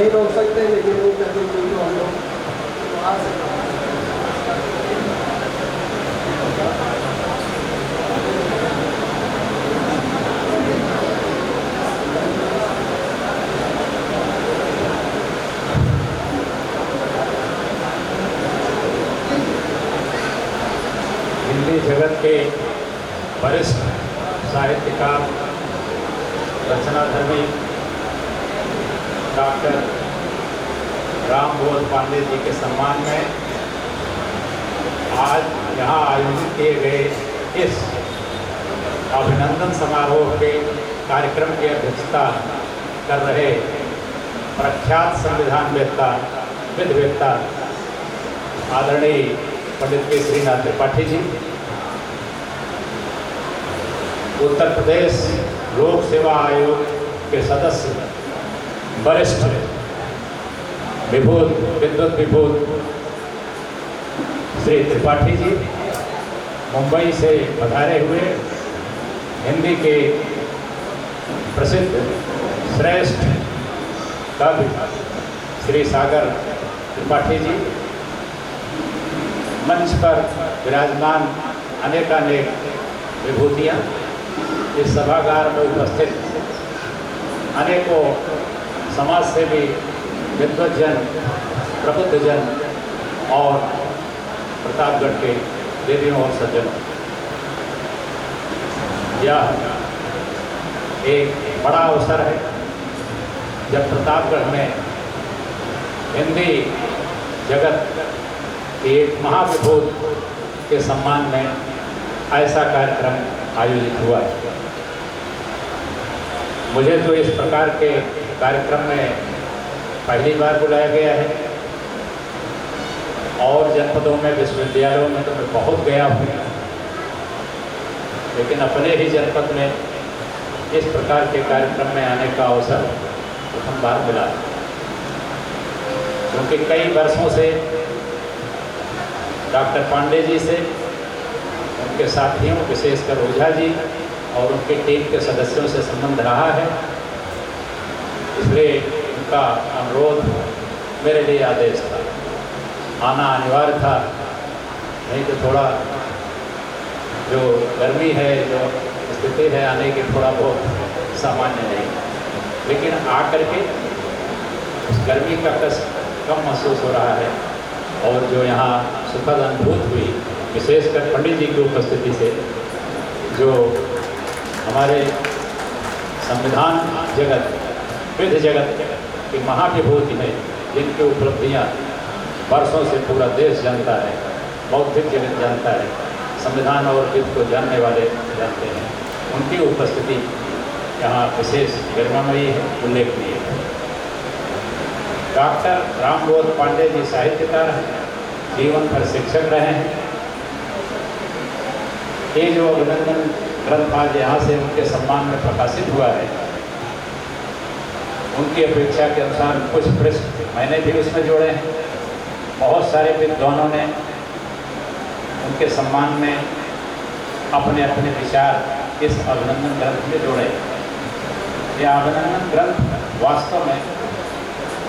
नहीं रोक सकते, लेकिन वो कहते हैं तो हम लोग तो आ सकते हैं। हिंदी जगत के वरिष्ठ साहित्यकार, रचनाधर्मी डॉक्टर रामबोध पांडे जी के सम्मान में आज यहाँ आयोजित किए गए इस अभिनंदन समारोह के कार्यक्रम की अध्यक्षता कर रहे प्रख्यात संविधानवेत्ता, विधिवेत्ता आदरणीय पंडित केसरीनाथ त्रिपाठी जी, उत्तर प्रदेश लोक सेवा आयोग के सदस्य वरिष्ठ विद्वत विभूत श्री त्रिपाठी जी, मुंबई से पधारे हुए हिंदी के प्रसिद्ध श्रेष्ठ कवि श्री सागर त्रिपाठी जी, मंच पर विराजमान अनेकानेक विभूतियाँ, इस सभागार में उपस्थित अनेकों समाजसेवी, विद्वज्जन, प्रबुद्धजन और प्रतापगढ़ के देवियों और सज्जनों, यह एक बड़ा अवसर है जब प्रतापगढ़ में हिंदी जगत के एक महाविभूत के सम्मान में ऐसा कार्यक्रम आयोजित हुआ है। मुझे तो इस प्रकार के कार्यक्रम में पहली बार बुलाया गया है और जनपदों में, विश्वविद्यालयों में तो मैं बहुत गया हूँ, लेकिन अपने ही जनपद में इस प्रकार के कार्यक्रम में आने का अवसर प्रथम बार मिला, क्योंकि कई वर्षों से डॉक्टर पांडे जी से, उनके साथियों विशेषकर ओझा जी और उनके टीम के सदस्यों से संबंध रहा है, इसलिए उनका अनुरोध मेरे लिए आदेश था, आना अनिवार्य था। नहीं तो थोड़ा जो गर्मी है, जो स्थिति है आने की, थोड़ा बहुत सामान्य नहीं, लेकिन आकर के उस गर्मी का कष्ट कम महसूस हो रहा है और जो यहाँ सुखद अनुभूति हुई, विशेषकर पंडित जी की उपस्थिति से, जो हमारे संविधान जगत, विधि जगत की महाविभूति है, जिनकी उपलब्धियाँ वर्षों से पूरा देश जानता है, बौद्धिक जगत जानता है, संविधान और विधि को जानने वाले जानते हैं, उनकी उपस्थिति यहाँ विशेष गरिमामयी है, उल्लेखनीय है। डॉक्टर रामबोध पांडे जी साहित्यकार हैं, जीवन भर शिक्षक रहे हैं। ये जो अभिनंदन ग्रंथ आज यहाँ से उनके सम्मान में प्रकाशित हुआ है, उनकी अपेक्षा के अनुसार कुछ पृष्ठ मैंने भी उसमें जोड़े हैं। बहुत सारे विद्वानों ने उनके सम्मान में अपने अपने विचार इस अभिनंदन ग्रंथ में जोड़े। यह अभिनंदन ग्रंथ वास्तव में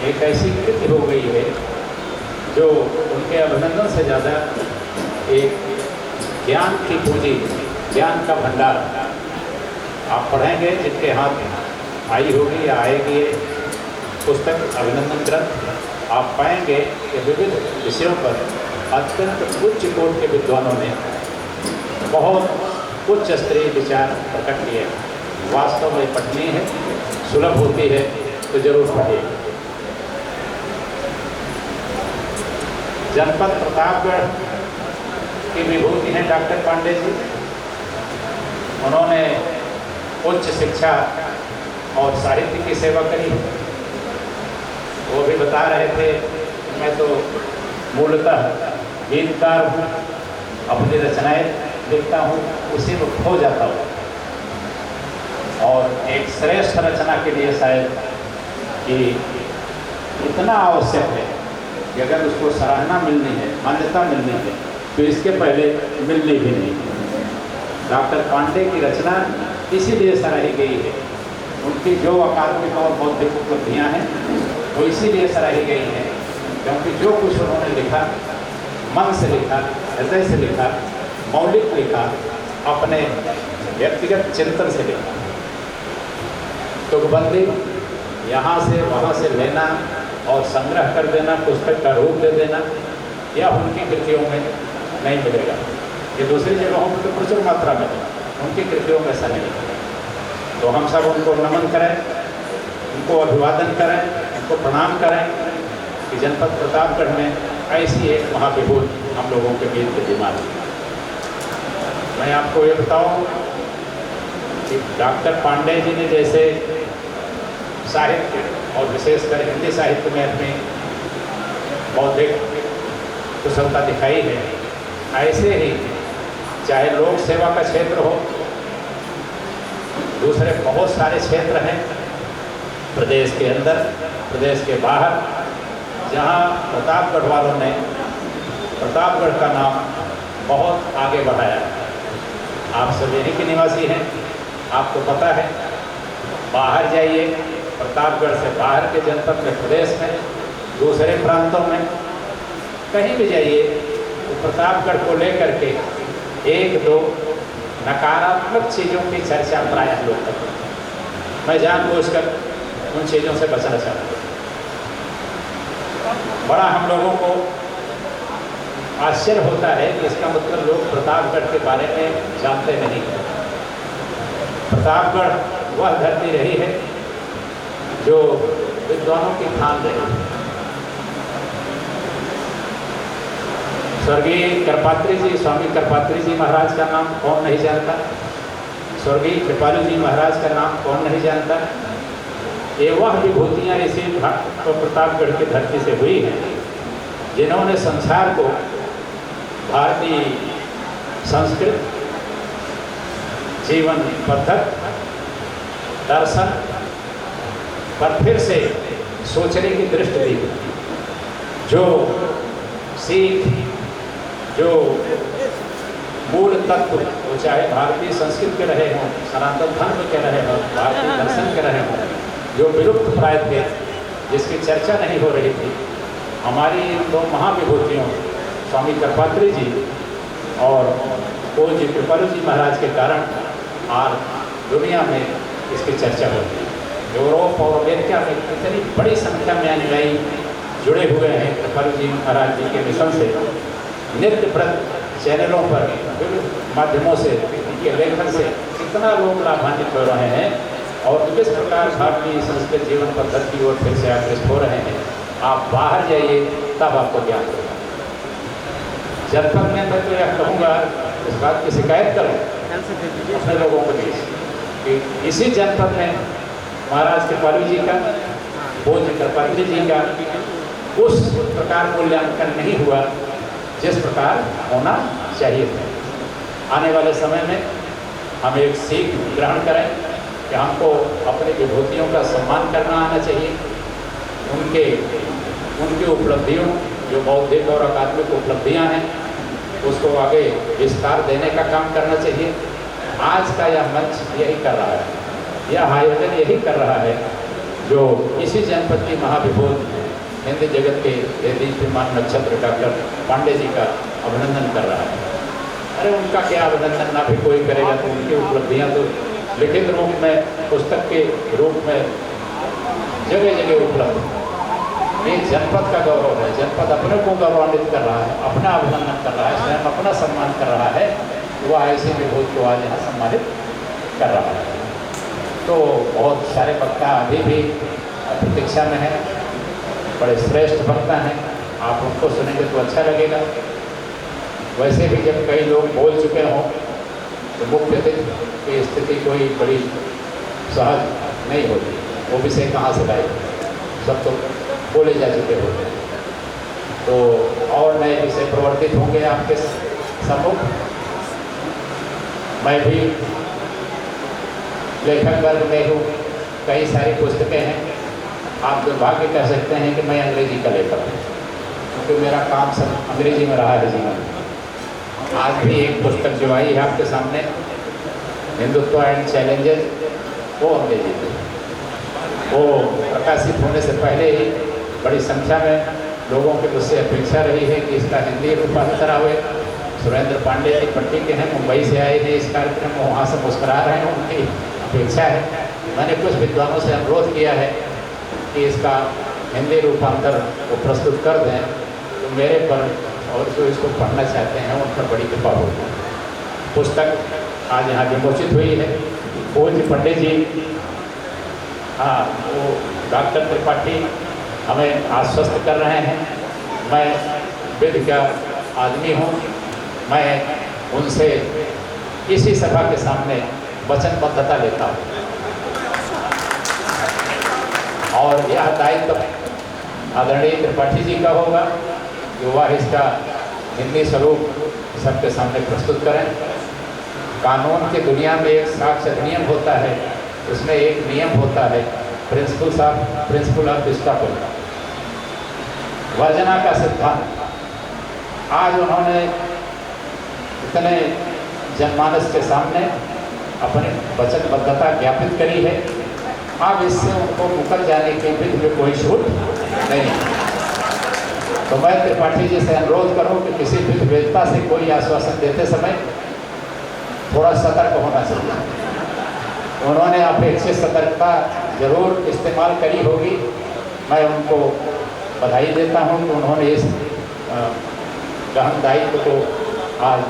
एक ऐसी कृति हो गई है जो उनके अभिनंदन से ज़्यादा एक ज्ञान की पूंजी, ज्ञान का भंडार। आप पढ़ेंगे, जिनके हाथ आई होगी या आएगी ये पुस्तक अभिनंदन ग्रंथ, आप पाएंगे कि विविध विषयों पर अत्यंत उच्च कोटि के विद्वानों ने बहुत उच्च स्तरीय विचार प्रकट किए। वास्तव में पढ़नी है, सुलभ होती है तो जरूर पढ़िए। जनपद प्रतापगढ़ की विभूति हैं डॉक्टर पांडे जी। उन्होंने उच्च शिक्षा और साहित्य की सेवा करी। वो भी बता रहे थे, मैं तो मूलतः गीतकार हूँ, अपनी रचनाएं लिखता हूँ, उसी में खो जाता हूँ। और एक श्रेष्ठ रचना के लिए शायद कि इतना आवश्यक है कि अगर उसको सराहना मिलनी है, मान्यता मिलनी है, तो इसके पहले मिलनी भी नहीं। डॉक्टर पांडे की रचना इसीलिए सराही गई है। उनकी जो अकादमिक और बौद्धिक उपलब्धियाँ हैं वो इसीलिए सराही गई हैं क्योंकि जो कुछ उन्होंने लिखा, मन से लिखा, हृदय से लिखा, मौलिक लिखा, अपने व्यक्तिगत चिंतन से लिखा। तुकबंदी यहाँ से वहाँ से लेना और संग्रह कर देना, पुस्तक का रूप दे देना, यह उनकी कृतियों में नहीं मिलेगा। ये दूसरी जगहों पर तो प्रचुर मात्रा में है, उनकी कृतियों में ऐसा नहीं है। तो हम सब उनको नमन करें, उनको अभिवादन करें, उनको प्रणाम करें कि जनपद प्रतापगढ़ में ऐसी एक महाविभूत हम लोगों के बीच विद्यमान है। मैं आपको ये बताऊं कि डॉक्टर पांडे जी ने जैसे साहित्य और विशेषकर हिंदी साहित्य में अपनी बौद्धिक कुशलता दिखाई है, ऐसे ही चाहे लोक सेवा का क्षेत्र हो, दूसरे बहुत सारे क्षेत्र हैं प्रदेश के अंदर, प्रदेश के बाहर, जहां प्रतापगढ़ वालों ने प्रतापगढ़ का नाम बहुत आगे बढ़ाया है। आप सब यहीं के निवासी हैं, आपको पता है। बाहर जाइए, प्रतापगढ़ से बाहर के जनपद में, प्रदेश में, दूसरे प्रांतों में, कहीं भी जाइए तो प्रतापगढ़ को लेकर के एक दो नकारात्मक चीज़ों की चर्चा प्रायः लोग करते हैं। मैं जानबूझकर उन चीज़ों से बचना चाहता हूँ। बड़ा हम लोगों को आश्चर्य होता है कि इसका मतलब लोग प्रतापगढ़ के बारे में जानते नहीं हैं। प्रतापगढ़ वह धरती रही है जो विद्वानों की खान रही। स्वर्गीय कृपात्री जी, स्वामी कृपात्री जी महाराज का नाम कौन नहीं जानता? स्वर्गीय कृपालु जी महाराज का नाम कौन नहीं जानता? ये वह विभूतियाँ इसी तो प्रतापगढ़ की धरती से हुई हैं जिन्होंने संसार को भारतीय संस्कृत, जीवन पद्धति, दर्शन पर फिर से सोचने की दृष्टि दी। जो सीख, जो मूल तत्व, वो चाहे भारतीय संस्कृत के रहे हों, सनातन धर्म के रहे हों, भारतीय दर्शन के रहे हों, जो विलुप्त प्राय थे, जिसकी चर्चा नहीं हो रही थी, हमारी इन दो महाविभूतियों स्वामी कृपात्री जी और पूज्य कृपालु जी महाराज के कारण आज दुनिया में इसकी चर्चा होती है। यूरोप और अमेरिका में इतनी बड़ी संख्या में अनुयायी जुड़े हुए हैं कृपालु जी महाराज जी के मिशन से। नित्य प्रत चैनलों पर, विभिन्न माध्यमों से, उनके लेखन से कितना लोग लाभान्वित हो रहे हैं और किस प्रकार भारतीय संस्कृत जीवन पद्धति की ओर फिर से आकृष्ट हो रहे हैं। आप बाहर जाइए तब आपको ज्ञान होगा। जनपद में मैं तो यह कहूँगा, इस बात की शिकायत करूँ अपने लोगों के बीच कि इसी जनपद में महाराज कृपालु जी का, पूज्य कृपात्री जी का उस प्रकार मूल्यांकन नहीं हुआ जिस प्रकार होना चाहिए था। आने वाले समय में हम एक सीख ग्रहण करें कि हमको अपनी विभूतियों का सम्मान करना आना चाहिए। उनकी उपलब्धियों, जो बौद्धिक और अकादमिक उपलब्धियां हैं, उसको आगे विस्तार देने का काम करना चाहिए। आज का यह मंच यही कर रहा है, यह आयोजन यही कर रहा है जो इसी जनपद की महाविभूत हिंदी जगत के दीप्यमान नक्षत्र डॉक्टर पांडे जी का अभिनंदन कर रहा है। अरे उनका क्या अभिनंदन ना भी कोई करेगा तो उनकी उपलब्धियां तो लिखित रूप में, पुस्तक के रूप में जगह जगह उपलब्ध। ये जनपद का गौरव है। जनपद अपने को गौरवान्वित कर रहा है, अपना अभिनंदन कर रहा है, स्वयं अपना सम्मान कर रहा है। वह ऐसे विभूत को आज यहाँ सम्मानित कर रहा है। तो बहुत सारे वक्ता अभी भी प्रतीक्षा में हैं, बड़े श्रेष्ठ वक्ता हैं। आप उनको सुनेंगे तो अच्छा लगेगा। वैसे भी जब कई लोग बोल चुके हों तो मुख्य अतिथि की स्थिति कोई बड़ी सहज नहीं होती। वो विषय कहाँ से लाए, सब तो बोले जा चुके होते हैं। तो और नए विषय प्रवर्तित होंगे आपके सम्मुख। मैं भी लेखक वर्ग में हूँ, कई सारी पुस्तकें हैं। आप दुर्भाग्य कह सकते हैं कि मैं अंग्रेजी का लेखक हूँ, क्योंकि मेरा काम सब अंग्रेजी में रहा है जीवन में। आज भी एक पुस्तक जो आई है आपके सामने, हिंदुत्व एंड चैलेंजेस, वो अंग्रेजी में। वो प्रकाशित होने से पहले ही बड़ी संख्या में लोगों की मुझसे अपेक्षा रही है कि इसका हिंदी रूपांतर आवे। सुरेंद्र पांडे जी पट्टी के हैं, मुंबई से आए हैं इस कार्यक्रम में, वहाँ से मुस्करा रहे हैं, उनकी अपेक्षा है। मैंने कुछ विद्वानों से अनुरोध किया है कि इसका हिंदी रूपांतर वो प्रस्तुत कर दें, तो मेरे पर और जो इसको पढ़ना चाहते हैं उन पर बड़ी कृपा होगी। पुस्तक आज यहाँ विमोचित हुई है। पूज्य पंडित जी, हाँ, वो डॉक्टर त्रिपाठी हमें आश्वस्त कर रहे हैं। मैं विधि का आदमी हूँ, मैं उनसे इसी सभा के सामने वचनबद्धता लेता हूँ और यह दायित्व आदरणीय त्रिपाठी जी का होगा कि वह इसका हिंदी स्वरूप सबके सामने प्रस्तुत करें। कानून की दुनिया में एक साक्ष्य अधिनियम होता है, उसमें एक नियम होता है प्रिंसिपल ऑफ स्टॉपल, वर्जना का सिद्धांत। आज उन्होंने इतने जनमानस के सामने अपनी वचनबद्धता ज्ञापित करी है, अब इससे उनको मुकर जाने के विधि में कोई छूट नहीं। तो मैं त्रिपाठी जी से अनुरोध करूं कि किसी विधवेदता से कोई आश्वासन देते समय थोड़ा सतर्क होना चाहिए। उन्होंने अपेक्षित सतर्कता जरूर इस्तेमाल करी होगी। मैं उनको बधाई देता हूं कि उन्होंने इस गहन दायित्व को आज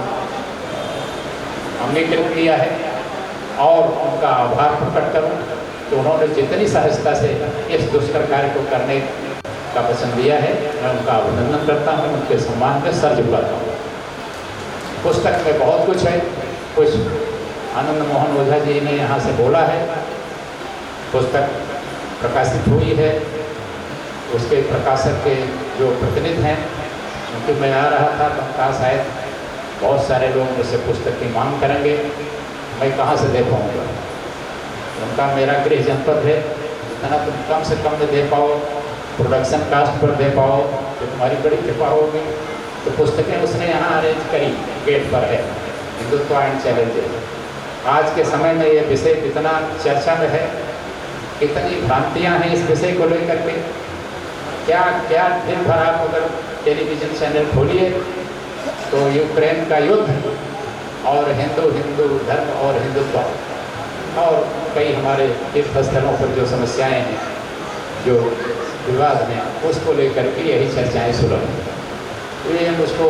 अंगीकृत किया है और उनका आभार प्रकट करूं कि उन्होंने जितनी सहजता से इस दुष्कर कार्य को करने का वचन दिया है, मैं उनका अभिनंदन करता हूं, उनके सम्मान में सर झुकाता हूं। पुस्तक में बहुत कुछ है, कुछ आनंद मोहन ओझा जी ने यहाँ से बोला है। पुस्तक प्रकाशित हुई है, उसके प्रकाशक के जो प्रतिनिधि हैं उनके मैं आ रहा था, तो कहा शायद बहुत सारे लोग मुझसे पुस्तक की मांग करेंगे, मैं कहाँ से दे पाऊँगा। उनका मेरा गृह जनपद है, इतना तुम कम से कम में दे पाओ, प्रोडक्शन कास्ट पर दे पाओ तो तुम्हारी बड़ी कृपा होगी। तो पुस्तकें उसने यहाँ अरेंज करी, गेट पर है, हिंदुत्व एंड चैलेंजेस। आज के समय में ये विषय कितना चर्चा में है, कितनी भ्रांतियाँ हैं इस विषय को लेकर के। क्या क्या दिन भर आप अगर टेलीविज़न चैनल खोलिए तो यूक्रेन का युद्ध और हिंदू धर्म और हिंदुत्व और कई हमारे तीर्थ स्थलों पर जो समस्याएं हैं, जो विवाद हैं, उसको लेकर के यही चर्चाएं सुलभ। ये मुझको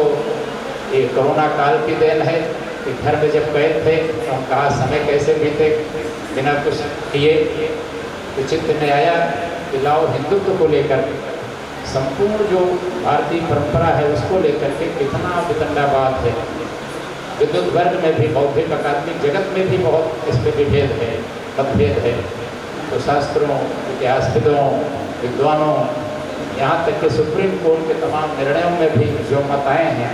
ये कोरोना काल की देन है कि घर में जब कैद थे तो हम कहा समय कैसे बीते बिना कुछ किए, तो चित्त में आया कि लाओ हिंदुत्व को लेकर संपूर्ण जो भारतीय परंपरा है उसको लेकर के कितना वितंडावाद है। विद्युत वर्ग में भी, बौद्धिक अकादमिक जगत में भी बहुत इस पर विभेद है, मतभेद है। तो शास्त्रों, इतिहासविदों, विद्वानों, यहाँ तक कि सुप्रीम कोर्ट के तमाम निर्णयों में भी जो मत आए हैं,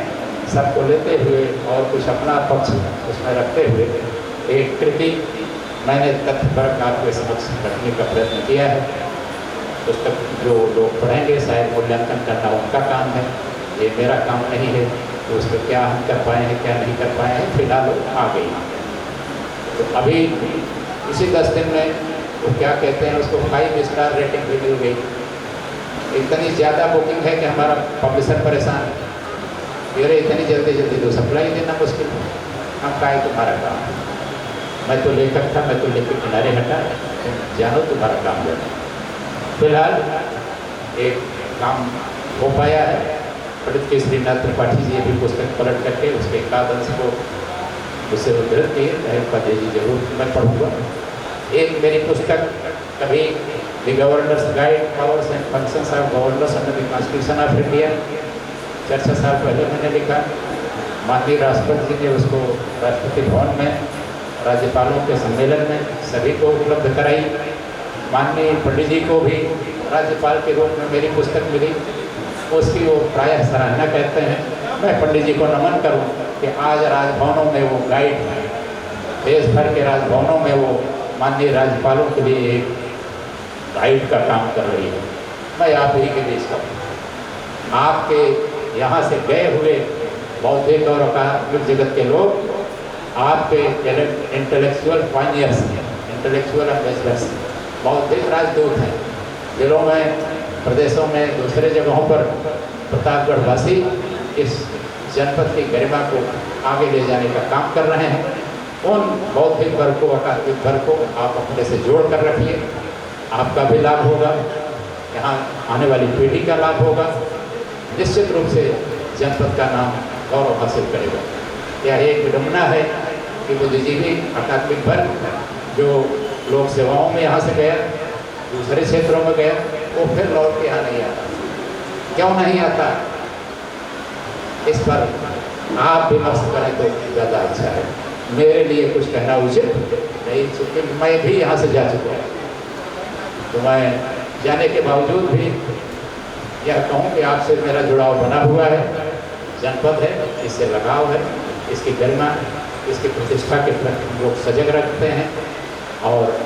सबको लेते हुए और कुछ अपना पक्ष उसमें रखते हुए एक कृति मैंने तथ्यपरक आपके समक्ष रखने का प्रयत्न किया है। पुस्तक जो लोग पढ़ेंगे शायद मूल्यांकन करना उनका काम है, ये मेरा काम नहीं है। तो उस पर क्या हम कर पाए हैं, क्या नहीं कर पाए हैं, फिलहाल आ गई। तो अभी इसी 10 दिन में वो क्या कहते हैं उसको 5 स्टार रेटिंग भी मिल गई। इतनी ज़्यादा बुकिंग है कि हमारा पब्लिशर परेशान है, अरे इतनी जल्दी जल्दी तो सप्लाई देना मुश्किल है। हम का है तुम्हारा काम, मैं तो लेखक था, मैं तो लेकर किनारे हटा, जानो तुम्हारा काम जाना। फिलहाल एक काम हो पाया है। पंडित केसरीनाथ त्रिपाठी जी भी पुस्तक पलट करके उसके एकाद अंश को उससे उद्धृत किए, पदे जी जरूर मैं पढ़ूँगा। एक मेरी पुस्तक कभी the governors guide powers and functions of governors under the constitution of India 4 साल पहले मैंने लिखा। माननीय राष्ट्रपति जी ने उसको राष्ट्रपति भवन में राज्यपालों के सम्मेलन में सभी को उपलब्ध कराई। माननीय पंडित जी को भी राज्यपाल के रूप में मेरी पुस्तक मिली, उसकी वो प्रायः सराहना करते हैं। मैं पंडित जी को नमन करूं कि आज राजभवनों में वो गाइड है, देश भर के राजभवनों में वो माननीय राज्यपालों के लिए एक गाइड का काम कर रही है। मैं आप ही के देश का हूँ। आपके यहाँ से गए हुए बौद्धिक और अकादमिक जगत के लोग आपके इंटेलेक्चुअल पायनियर्स हैं, इंटेलेक्चुअल एम्बेसडर्स, बौद्धिक राजदूत हैं। जिलों में, प्रदेशों में, दूसरे जगहों पर प्रतापगढ़ वासी इस जनपद की गरिमा को आगे ले जाने का काम कर रहे हैं। उन बौद्धिक वर्ग को, अकादमिक वर्ग को आप अपने से जोड़ कर रखिए, आपका भी लाभ होगा, यहाँ आने वाली पीढ़ी का लाभ होगा, निश्चित रूप से जनपद का नाम गौरव हासिल करेगा। यह एक विडम्बना है कि बुद्धिजीवी अकादमिक वर्ग जो लोक सेवाओं में यहाँ से गया, दूसरे क्षेत्रों में गया, वो फिर लौट के यहाँ नहीं आता। क्यों नहीं आता, इस पर आप विमर्श करें तो ज़्यादा अच्छा है। मेरे लिए कुछ कहना उचित नहीं, चूँकि मैं भी यहाँ से जा चुका हूँ, तो मैं जाने के बावजूद भी यह कहूँ कि आपसे मेरा जुड़ाव बना हुआ है। जनपद है, इससे लगाव है, इसकी गरिमा, इसकी प्रतिष्ठा के प्रति लोग सजग रखते हैं और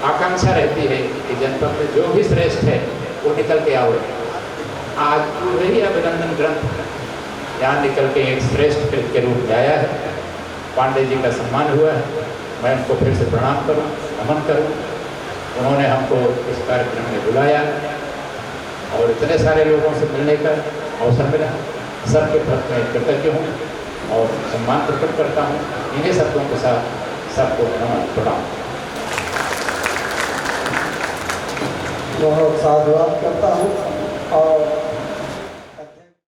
आकांक्षा रहती है कि जनपद में जो भी श्रेष्ठ है वो निकल के आओ। आज वही अभिनंदन ग्रंथ यहाँ निकल के एक श्रेष्ठ कृत के रूप में आया है। पांडे जी का सम्मान हुआ है, मैं उनको फिर से प्रणाम करूँ, नमन करूँ। उन्होंने हमको इस कार्यक्रम में बुलाया और इतने सारे लोगों से मिलने का अवसर मिला। सबके प्रति मैं कृतज्ञ हूँ और सम्मान प्रकट करता हूँ। इन्हीं शब्दों के साथ सबको नमन प्रणाम। बहुत साधुवाद करता हूँ और